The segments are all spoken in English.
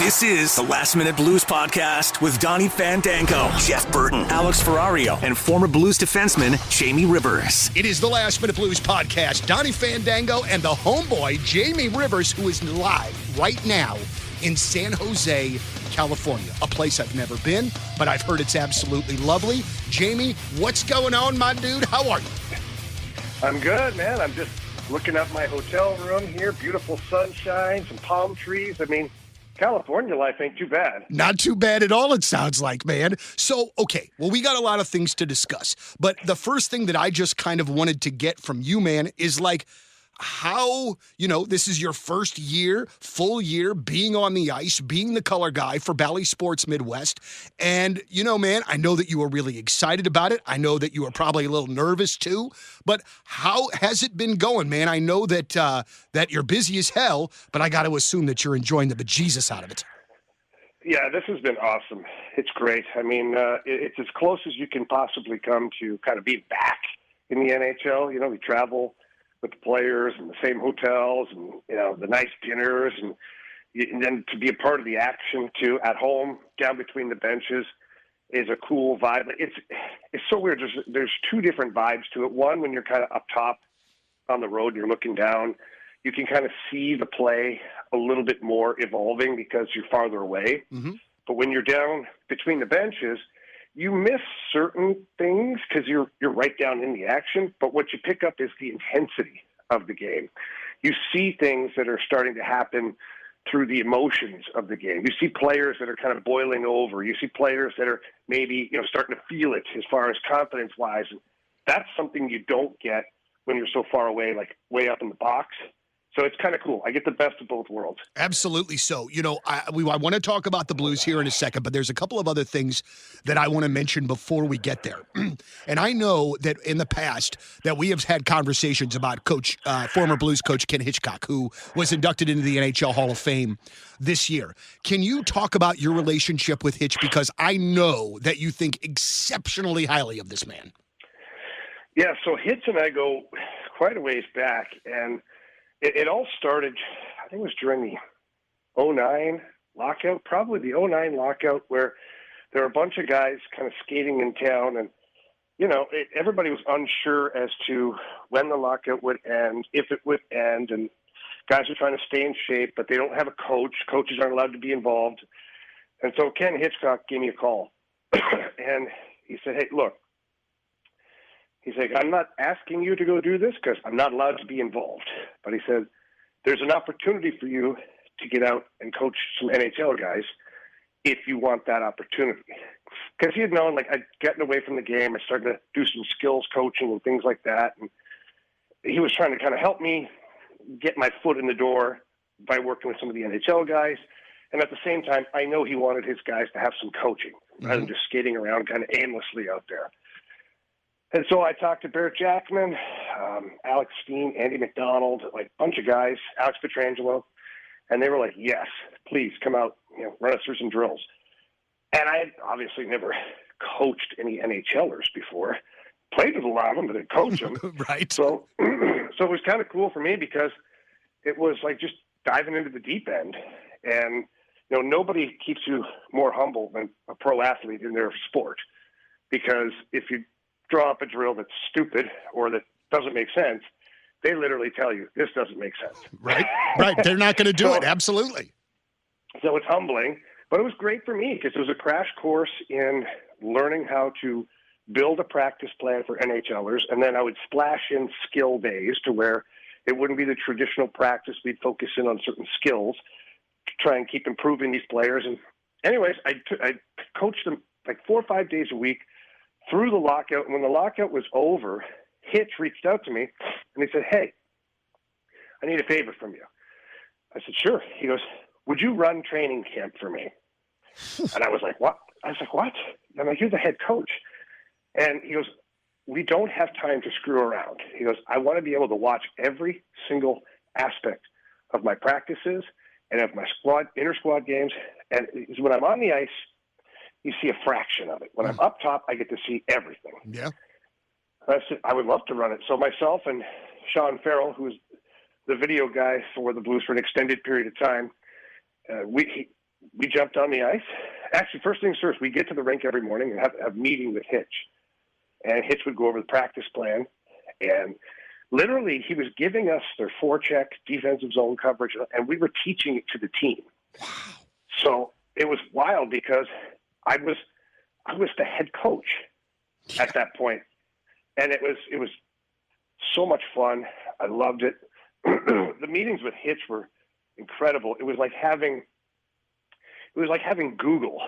This is the Last Minute Blues Podcast with Donny Fandango, Jeff Burton, Alex Ferrario, and former Blues defenseman Jamie Rivers. It is the Last Minute Blues Podcast. Donny Fandango and the homeboy, Jamie Rivers, who is live right now in San Jose, California. A place I've never been, but I've heard it's absolutely lovely. Jamie, what's going on, my dude? How are you? I'm good, man. I'm just looking at my hotel room here. Beautiful sunshine, some palm trees. I mean, California life ain't too bad. Not too bad at all, it sounds like, man. So, okay, well, we got a lot of things to discuss. But the first thing that I just kind of wanted to get from you, man, is like how, this is your first year, full year, being on the ice, being the color guy for Bally Sports Midwest. And, man, I know that you were really excited about it. I know that you were probably a little nervous too. But how has it been going, man? I know that that you're busy as hell, but I got to assume that you're enjoying the bejesus out of it. Yeah, this has been awesome. It's great. I mean, it's as close as you can possibly come to kind of being back in the NHL. We travel with the players and the same hotels and, the nice dinners and then to be a part of the action too at home, down between the benches is a cool vibe. It's so weird. There's two different vibes to it. One, when you're kind of up top on the road, you're looking down, you can kind of see the play a little bit more evolving because you're farther away. Mm-hmm. But when you're down between the benches, you miss certain things because you're right down in the action. But what you pick up is the intensity of the game. You see things that are starting to happen through the emotions of the game. You see players that are kind of boiling over. You see players that are maybe, starting to feel it as far as confidence-wise. And that's something you don't get when you're so far away, like way up in the box. So it's kind of cool. I get the best of both worlds. Absolutely. So, I want to talk about the Blues here in a second, but there's a couple of other things that I want to mention before we get there. And I know that in the past that we have had conversations about former Blues coach Ken Hitchcock, who was inducted into the NHL Hall of Fame this year. Can you talk about your relationship with Hitch? Because I know that you think exceptionally highly of this man. Yeah, so Hitch and I go quite a ways back, and it all started, I think it was during the 2009 lockout, probably the 2009 lockout, where there were a bunch of guys kind of skating in town. And, everybody was unsure as to when the lockout would end, if it would end. And guys are trying to stay in shape, but they don't have a coach. Coaches aren't allowed to be involved. And so Ken Hitchcock gave me a call. And he said, hey, look. He's like, I'm not asking you to go do this because I'm not allowed to be involved. But he said, there's an opportunity for you to get out and coach some NHL guys if you want that opportunity. Because he had known, I'd gotten away from the game. I started to do some skills coaching and things like that. And he was trying to kind of help me get my foot in the door by working with some of the NHL guys. And at the same time, I know he wanted his guys to have some coaching rather than just skating around kind of aimlessly out there. And so I talked to Barrett Jackman, Alex Steen, Andy McDonald, a bunch of guys, Alex Petrangelo, and they were like, yes, please come out, run us through some drills. And I had obviously never coached any NHLers before, played with a lot of them, but didn't coach them. Right. So it was kind of cool for me because it was like just diving into the deep end. And, nobody keeps you more humble than a pro athlete in their sport, because if you draw up a drill that's stupid or that doesn't make sense, they literally tell you, this doesn't make sense. Right. They're not going to do it. Absolutely. So it's humbling, but it was great for me because it was a crash course in learning how to build a practice plan for NHLers. And then I would splash in skill days to where it wouldn't be the traditional practice. We'd focus in on certain skills to try and keep improving these players. And anyways, I coached them 4 or 5 days a week through the lockout. And when the lockout was over, Hitch reached out to me and he said, hey, I need a favor from you. I said, sure. He goes, would you run training camp for me? And I was like, what? I was like, what? I'm like, you're the head coach. And he goes, we don't have time to screw around. He goes, I want to be able to watch every single aspect of my practices and of my inter squad games. And when I'm on the ice, you see a fraction of it. When I'm up top, I get to see everything. Yeah. I said, I would love to run it. So myself and Sean Farrell, who's the video guy for the Blues for an extended period of time, we we jumped on the ice. Actually, first things first, we get to the rink every morning and have a meeting with Hitch. And Hitch would go over the practice plan. And literally, he was giving us their forecheck, defensive zone coverage, and we were teaching it to the team. Wow. So it was wild because I was the head coach at that point. And it was so much fun. I loved it. The meetings with Hitch were incredible. It was like having Google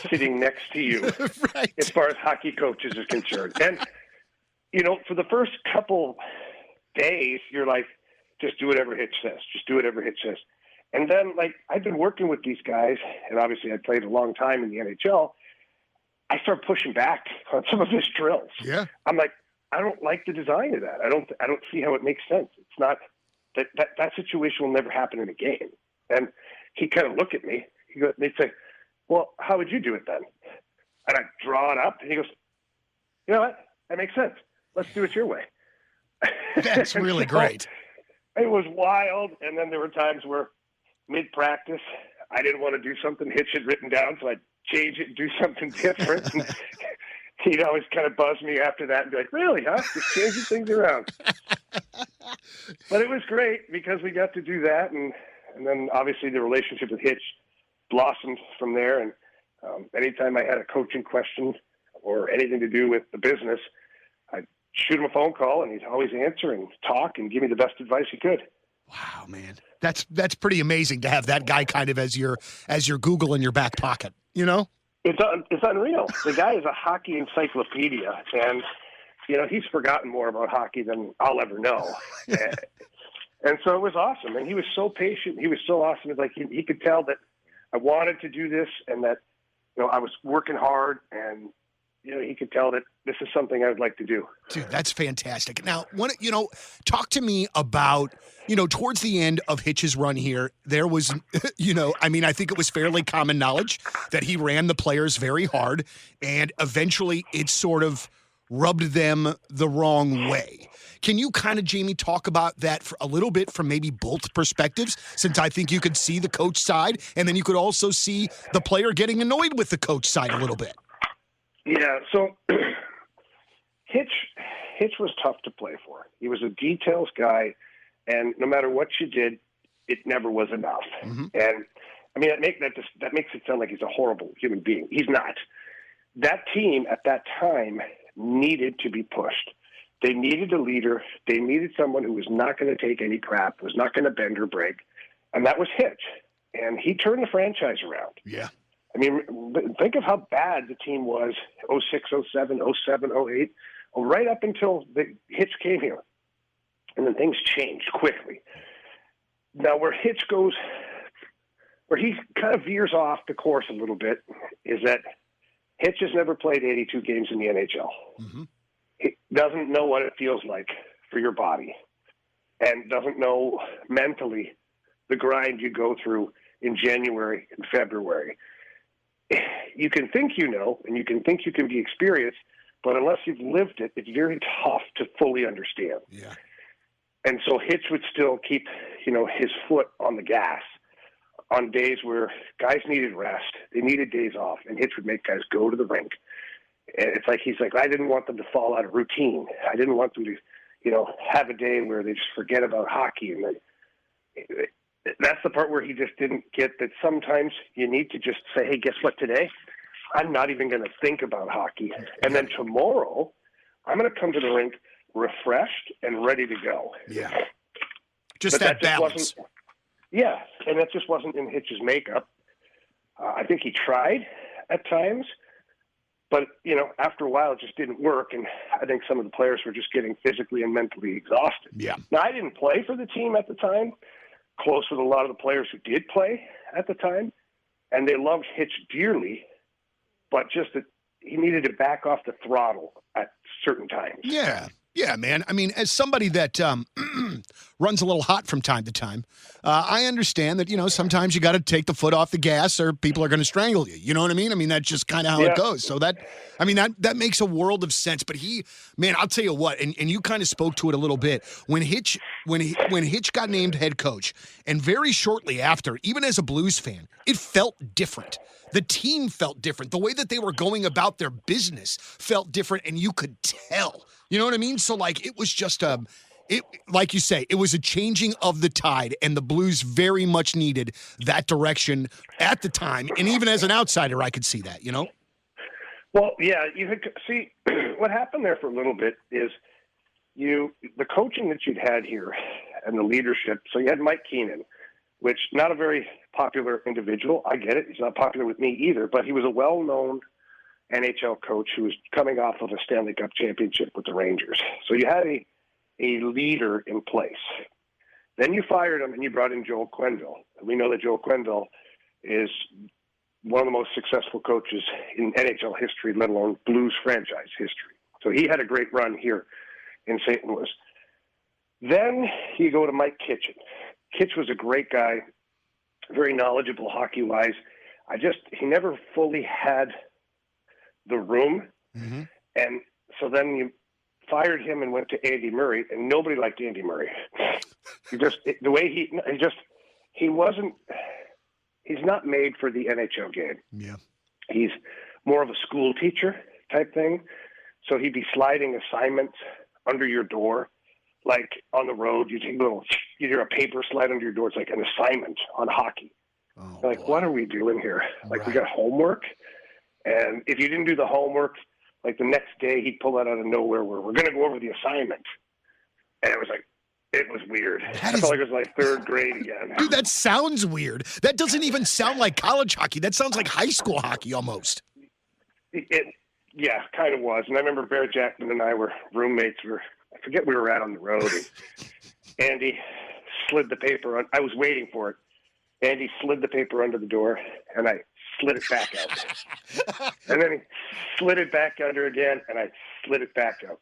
sitting next to you Right. as far as hockey coaches is concerned. And, for the first couple days, you're like, just do whatever Hitch says. Just do whatever Hitch says. And then, I've been working with these guys, and obviously I played a long time in the NHL. I start pushing back on some of his drills. Yeah. I'm like, I don't like the design of that. I don't see how it makes sense. It's not that situation will never happen in a game. And he kind of looked at me. They'd say, well, how would you do it then? And I draw it up, and he goes, you know what? That makes sense. Let's do it your way. That's really great. It was wild. And then there were times where mid-practice, I didn't want to do something Hitch had written down, so I'd change it and do something different. And he'd always kind of buzz me after that and be like, really, huh? Just changing things around. But it was great because we got to do that. And then obviously the relationship with Hitch blossomed from there. And anytime I had a coaching question or anything to do with the business, I'd shoot him a phone call, and he'd always answer and talk and give me the best advice he could. Wow, man. That's pretty amazing to have that guy kind of as your Google in your back pocket, It's unreal. The guy is a hockey encyclopedia, and he's forgotten more about hockey than I'll ever know. And so it was awesome, and he was so patient. He was so awesome. It's like he could tell that I wanted to do this, and that I was working hard, and he could tell that this is something I would like to do. Dude, that's fantastic. Now, talk to me about, towards the end of Hitch's run here, there was, I think it was fairly common knowledge that he ran the players very hard, and eventually it sort of rubbed them the wrong way. Can you kind of, Jamie, talk about that for a little bit from maybe both perspectives, since I think you could see the coach side, and then you could also see the player getting annoyed with the coach side a little bit? Yeah, so Hitch was tough to play for. He was a details guy, and no matter what you did, it never was enough. Mm-hmm. And that makes it sound like he's a horrible human being. He's not. That team at that time needed to be pushed. They needed a leader. They needed someone who was not going to take any crap, was not going to bend or break, and that was Hitch. And he turned the franchise around. Yeah. Think of how bad the team was 06, 07, 07, 08, right up until Hitch came here. And then things changed quickly. Now, where he kind of veers off the course a little bit is that Hitch has never played 82 games in the NHL. Mm-hmm. He doesn't know what it feels like for your body, and doesn't know mentally the grind you go through in January and February. You can think and you can think you can be experienced, but unless you've lived it, it's very tough to fully understand. Yeah. And so Hitch would still keep, his foot on the gas on days where guys needed rest. They needed days off, and Hitch would make guys go to the rink. And it's like, he's like, I didn't want them to fall out of routine. I didn't want them to, have a day where they just forget about hockey. And that's the part where he just didn't get that sometimes you need to just say, hey, guess what, today? I'm not even going to think about hockey. And then tomorrow, I'm going to come to the rink refreshed and ready to go. Yeah. Just that balance. Yeah, and that just wasn't in Hitch's makeup. I think he tried at times, but, after a while it just didn't work, and I think some of the players were just getting physically and mentally exhausted. Yeah. Now, I didn't play for the team at the time, close with a lot of the players who did play at the time, and they loved Hitch dearly, but just that he needed to back off the throttle at certain times. Yeah. Yeah, man. As somebody that runs a little hot from time to time. I understand that, sometimes you got to take the foot off the gas or people are going to strangle you. You know what I mean? I mean, that's just kind of how it goes. So that makes a world of sense. But I'll tell you what, and you kind of spoke to it a little bit. When Hitch got named head coach, and very shortly after, even as a Blues fan, it felt different. The team felt different. The way that they were going about their business felt different, and you could tell. You know what I mean? So, it was just like you say, it was a changing of the tide, and the Blues very much needed that direction at the time. And even as an outsider, I could see that, Well, yeah, see, what happened there for a little bit is the coaching that you'd had here and the leadership. So you had Mike Keenan, which not a very popular individual. I get it. He's not popular with me either, but he was a well-known NHL coach who was coming off of a Stanley Cup championship with the Rangers. So you had a leader in place. Then you fired him and you brought in Joel Quenneville. And we know that Joel Quenneville is one of the most successful coaches in NHL history, let alone Blues franchise history. So he had a great run here in St. Louis. Then you go to Mike Kitchen. Kitch was a great guy, very knowledgeable hockey-wise. He never fully had the room. Mm-hmm. And so then you fired him and went to Andy Murray, and nobody liked Andy Murray. He's not made for the NHL game. Yeah. He's more of a school teacher type thing. So he'd be sliding assignments under your door. Like on the road, you hear a paper slide under your door. It's like an assignment on hockey. Oh, what are we doing here? Right. We got homework. And if you didn't do the homework, the next day he'd pull that out of nowhere where we're going to go over the assignment. And it was weird. I felt like it was third grade again. Dude, that sounds weird. That doesn't even sound like college hockey. That sounds like high school hockey almost. Yeah, kind of was. And I remember Bear Jackman and I were roommates. I forget we were out on the road. And Andy slid the paper on. I was waiting for it. Andy slid the paper under the door, and I slid it back out. And then he slid it back under again, and I slid it back out.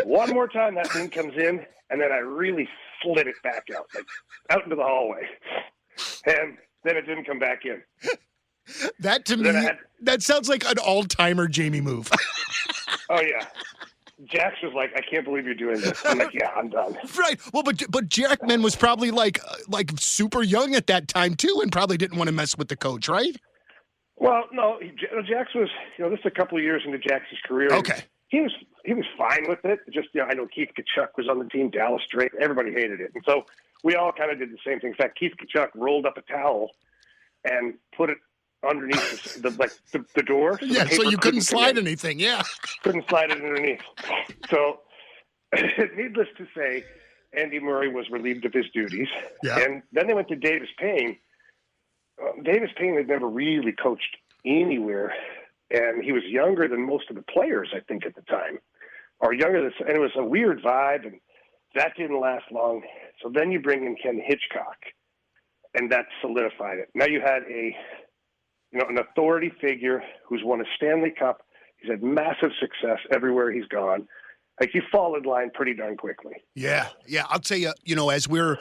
One more time, that thing comes in, and then I really slid it back out, out into the hallway. And then it didn't come back in. That to me, that sounds like an all-timer Jamie move. Oh, yeah. Jax was like, I can't believe you're doing this. I'm like, yeah, I'm done. Right. Well, but Jackman was probably like super young at that time too, and probably didn't want to mess with the coach, right? Well, no, Jax was, this is a couple of years into Jax's career. Okay. He was fine with it. Just, I know Keith Tkachuk was on the team, Dallas Drake. Everybody hated it. And so we all kind of did the same thing. In fact, Keith Tkachuk rolled up a towel and put it underneath the door. Yeah, so you couldn't slide anything, yeah. Couldn't slide it underneath. So, needless to say, Andy Murray was relieved of his duties. Yeah. And then they went to Davis Payne. Davis Payne had never really coached anywhere, and he was younger than most of the players, I think, at the time. Or younger than, and it was a weird vibe, and that didn't last long. So then you bring in Ken Hitchcock, and that solidified it. Now you had an authority figure who's won a Stanley Cup. He's had massive success everywhere he's gone. You fall in line pretty darn quickly. Yeah. I'll tell you, as we're,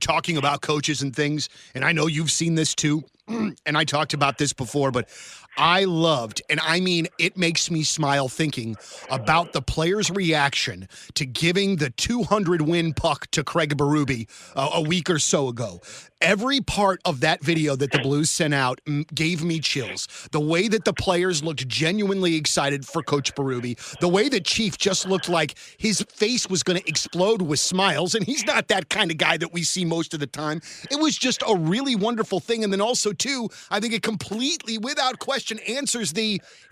talking about coaches and things, and I know you've seen this too, and I talked about this before, but I loved, and I mean, it makes me smile thinking about the players' reaction to giving the 200-win puck to Craig Berube a week or so ago. Every part of that video that the Blues sent out gave me chills. The way that the players looked genuinely excited for Coach Berube, the way that Chief just looked like his face was going to explode with smiles, and he's not that kind of guy that we see most of the time. It was just a really wonderful thing. And then also, too, I think it completely, without question, answers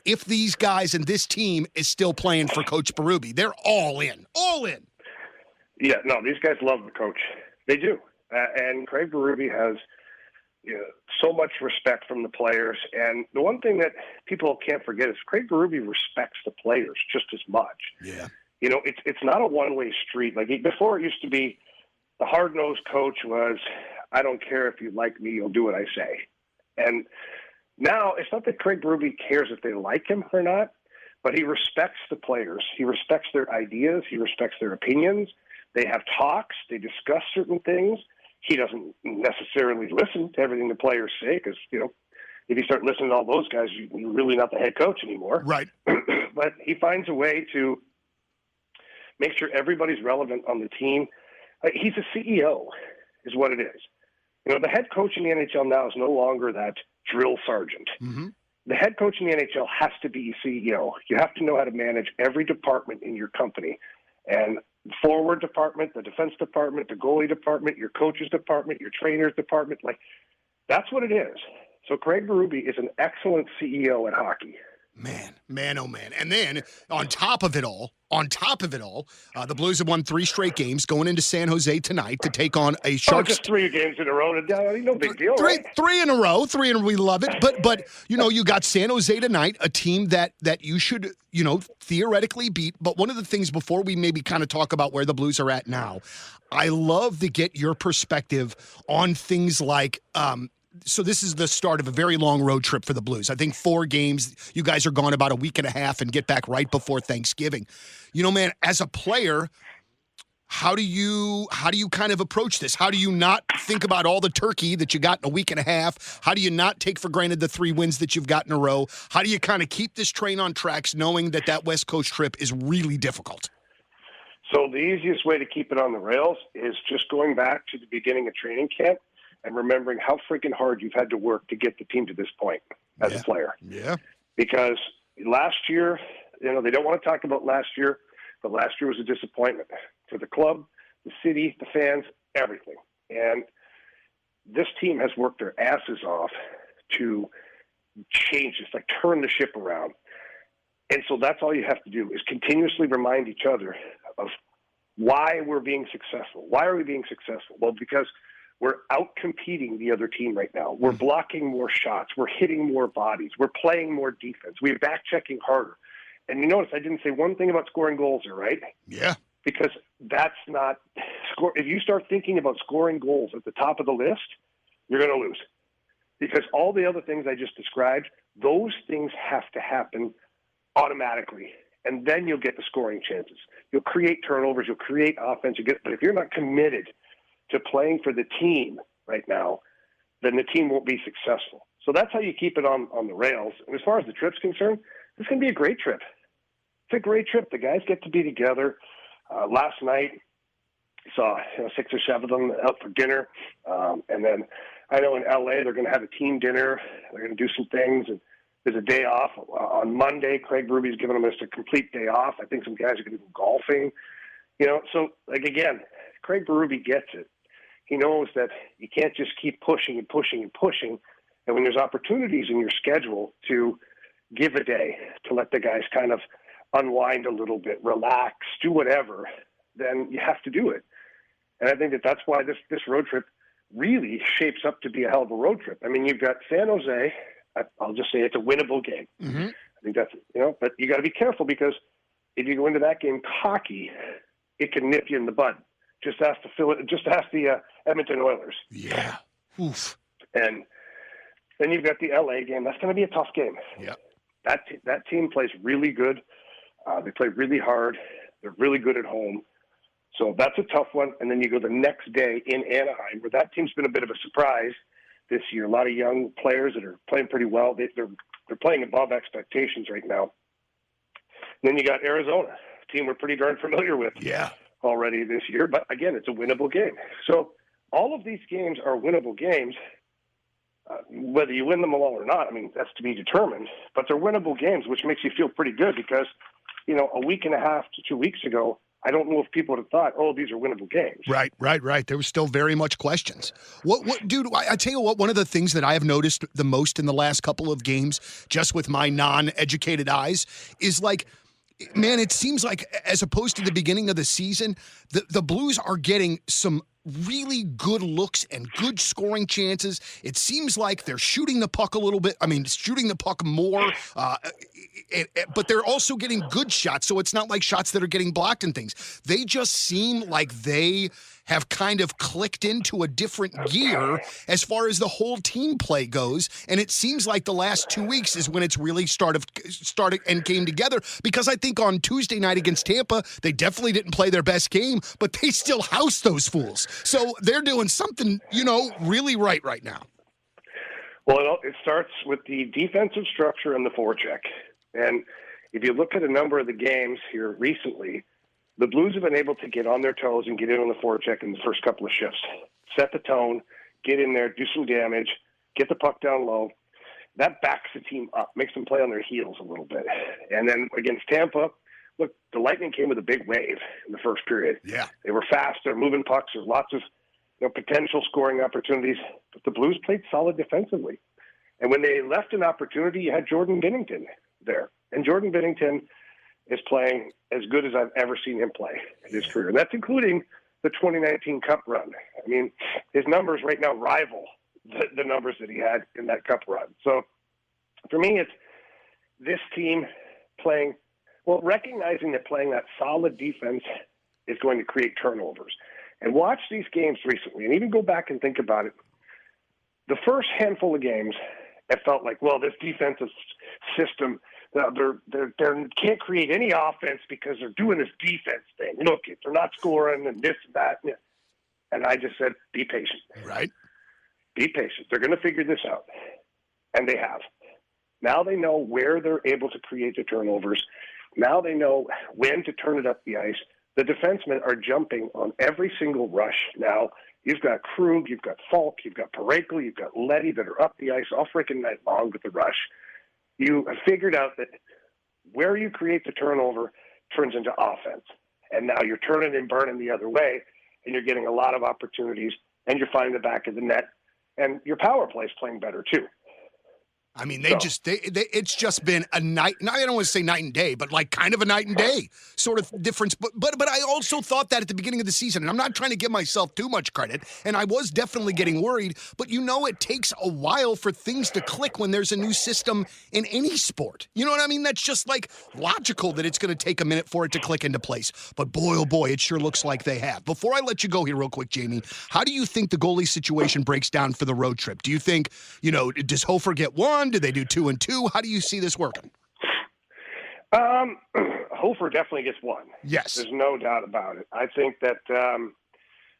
if these guys and this team is still playing for Coach Berube. They're all in. All in. Yeah, no, these guys love the coach. They do. And Craig Berube has so much respect from the players. And the one thing that people can't forget is Craig Berube respects the players just as much. Yeah. It's not a one-way street. Before it used to be the hard-nosed coach was, I don't care if you like me, you'll do what I say. And now it's not that Craig Berube cares if they like him or not, but he respects the players. He respects their ideas. He respects their opinions. They have talks. They discuss certain things. He doesn't necessarily listen to everything the players say because, if you start listening to all those guys, you're really not the head coach anymore. Right. But he finds a way to make sure everybody's relevant on the team. He's a CEO is what it is. The head coach in the NHL now is no longer that drill sergeant. Mm-hmm. The head coach in the NHL has to be CEO. You have to know how to manage every department in your company. And the forward department, the defense department, the goalie department, your coaches department, your trainers department, that's what it is. So Craig Berube is an excellent CEO in hockey. Man, oh man. And then on top of it all, the Blues have won 3 straight games going into San Jose tonight to take on a Sharks. Just 3 games in a row. No big deal, right? Three in a row. We love it. But you got San Jose tonight, a team that you should, theoretically beat. But one of the things before we maybe kind of talk about where the Blues are at now, I love to get your perspective on things like so this is the start of a very long road trip for the Blues. I think 4 games. You guys are gone about a week and a half and get back right before Thanksgiving. Man, as a player, how do you kind of approach this? How do you not think about all the turkey that you got in a week and a half? How do you not take for granted the 3 wins that you've got in a row? How do you kind of keep this train on tracks knowing that West Coast trip is really difficult? So the easiest way to keep it on the rails is just going back to the beginning of training camp and remembering how freaking hard you've had to work to get the team to this point as a player. Yeah. Because last year, they don't want to talk about last year, but last year was a disappointment for the club, the city, the fans, everything. And this team has worked their asses off to change this, turn the ship around. And so that's all you have to do is continuously remind each other of why we're being successful. Why are we being successful? Well, because we're out-competing the other team right now. We're blocking more shots. We're hitting more bodies. We're playing more defense. We're back-checking harder. And you notice I didn't say one thing about scoring goals there, right? Yeah. Because that's not – if you start thinking about scoring goals at the top of the list, you're going to lose. Because all the other things I just described, those things have to happen automatically. And then you'll get the scoring chances. You'll create turnovers. You'll create offense. But if you're not committed – to playing for the team right now, then the team won't be successful. So that's how you keep it on the rails. And as far as the trip's concerned, it's going to be a great trip. It's a great trip. The guys get to be together. Last night, saw 6 or 7 of them out for dinner. And then I know in LA, they're going to have a team dinner. They're going to do some things. And there's a day off. On Monday, Craig Berube's giving them just a complete day off. I think some guys are going to go golfing. So again, Craig Berube gets it. He knows that you can't just keep pushing and pushing and pushing. And when there's opportunities in your schedule to give a day, to let the guys kind of unwind a little bit, relax, do whatever, then you have to do it. And I think that's why this road trip really shapes up to be a hell of a road trip. I mean, you've got San Jose. I'll just say it's a winnable game. Mm-hmm. I think that's, but you got to be careful because if you go into that game cocky, it can nip you in the bud. Just ask the Edmonton Oilers. Yeah. Oof. And then you've got the LA game. That's going to be a tough game. Yeah. That team plays really good. They play really hard. They're really good at home. So that's a tough one. And then you go the next day in Anaheim, where that team's been a bit of a surprise this year. A lot of young players that are playing pretty well. They're playing above expectations right now. And then you got Arizona, a team we're pretty darn familiar with. Yeah. Already this year, but again, it's a winnable game. So all of these games are winnable games. Whether you win them all or not, I mean, that's to be determined, but they're winnable games, which makes you feel pretty good because, a week and a half to 2 weeks ago, I don't know if people would have thought, oh, these are winnable games. Right. There was still very much questions. Dude, I tell you what, one of the things that I have noticed the most in the last couple of games, just with my non-educated eyes, is man, it seems like as opposed to the beginning of the season, the Blues are getting some really good looks and good scoring chances. It seems like they're shooting the puck a little bit. I mean, shooting the puck more, but they're also getting good shots. So it's not like shots that are getting blocked and things. They just seem like they have kind of clicked into a different gear as far as the whole team play goes. And it seems like the last 2 weeks is when it's really started and came together, because I think on Tuesday night against Tampa, they definitely didn't play their best game, but they still housed those fools. So they're doing something, really right now. Well, it starts with the defensive structure and the forecheck. And if you look at a number of the games here recently, the Blues have been able to get on their toes and get in on the forecheck in the first couple of shifts. Set the tone, get in there, do some damage, get the puck down low. That backs the team up, makes them play on their heels a little bit. And then against Tampa, look, the Lightning came with a big wave in the first period. Yeah. They were fast, they're moving pucks, there's lots of potential scoring opportunities, but the Blues played solid defensively. And when they left an opportunity, you had Jordan Binnington there. And Jordan Binnington is playing as good as I've ever seen him play in his career. And that's including the 2019 Cup run. I mean, his numbers right now rival the numbers that he had in that Cup run. So for me, it's this team playing, recognizing that playing that solid defense is going to create turnovers. And watch these games recently, and even go back and think about it. The first handful of games, it felt like, this defensive system, they can't create any offense because they're doing this defense thing. Look, if they're not scoring and this and that. And I just said, be patient. Right. Be patient. They're going to figure this out. And they have. Now they know where they're able to create the turnovers. Now they know when to turn it up the ice. The defensemen are jumping on every single rush now. You've got Krug, you've got Falk, you've got Parayko, you've got Leddy that are up the ice all freaking night long with the rush. You have figured out that where you create the turnover turns into offense. And now you're turning and burning the other way, and you're getting a lot of opportunities, and you're finding the back of the net. And your power play is playing better, too. I mean, it's just been a night. I don't want to say night and day, but like kind of a night and day sort of difference. But I also thought that at the beginning of the season, and I'm not trying to give myself too much credit, and I was definitely getting worried. But it takes a while for things to click when there's a new system in any sport. You know what I mean? That's just like logical that it's going to take a minute for it to click into place. But boy, oh boy, it sure looks like they have. Before I let you go here real quick, Jamie, how do you think the goalie situation breaks down for the road trip? Do you think, does Hofer get one? Do they do 2 and 2? How do you see this working? Hofer definitely gets one. Yes. There's no doubt about it. I think that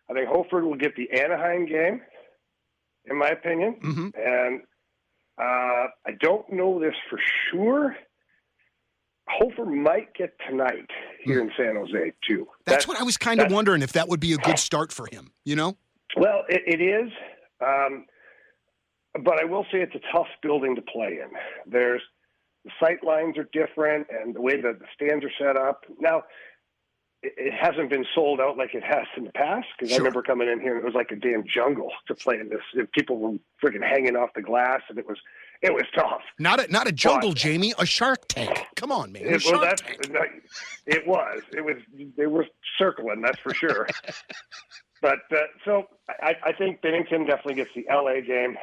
Hofer will get the Anaheim game, in my opinion. Mm-hmm. And I don't know this for sure. Hofer might get tonight here in San Jose, too. That's what I was kind of wondering, if that would be a good start for him, Well, it is. But I will say it's a tough building to play in. The sight lines are different, and the way that the stands are set up. Now, it hasn't been sold out like it has in the past, because I remember coming in here and it was like a damn jungle to play in this. People were freaking hanging off the glass, and it was tough. Not a jungle, Jamie, a shark tank. Come on, man. It was. They were circling, that's for sure. But so I think Binnington definitely gets the LA game.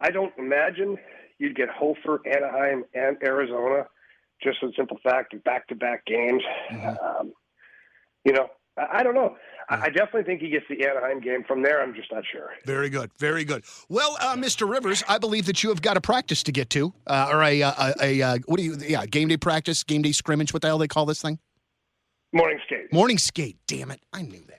I don't imagine you'd get Hofer, Anaheim, and Arizona, just for the simple fact of back-to-back games. Mm-hmm. I don't know. I definitely think he gets the Anaheim game. From there, I'm just not sure. Very good. Very good. Well, Mr. Rivers, I believe that you have got a practice to get to, or game day practice, game day scrimmage. What the hell they call this thing? Morning skate. Morning skate. Damn it. I knew that.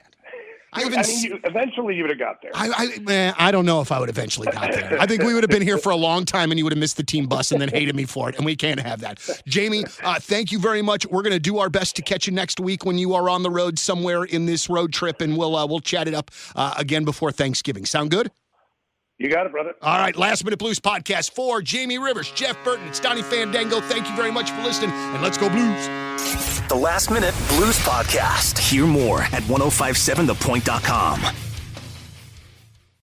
Eventually you would have got there. I don't know if I would eventually got there. I think we would have been here for a long time, and you would have missed the team bus and then hated me for it, and we can't have that. Jamie, thank you very much. We're going to do our best to catch you next week when you are on the road somewhere in this road trip, and we'll chat it up again before Thanksgiving. Sound good? You got it, brother. All right, Last Minute Blues podcast for Jamie Rivers, Jeff Burton, it's Donny Fandango. Thank you very much for listening, and let's go Blues. The Last Minute Blues podcast. Hear more at 1057thepoint.com.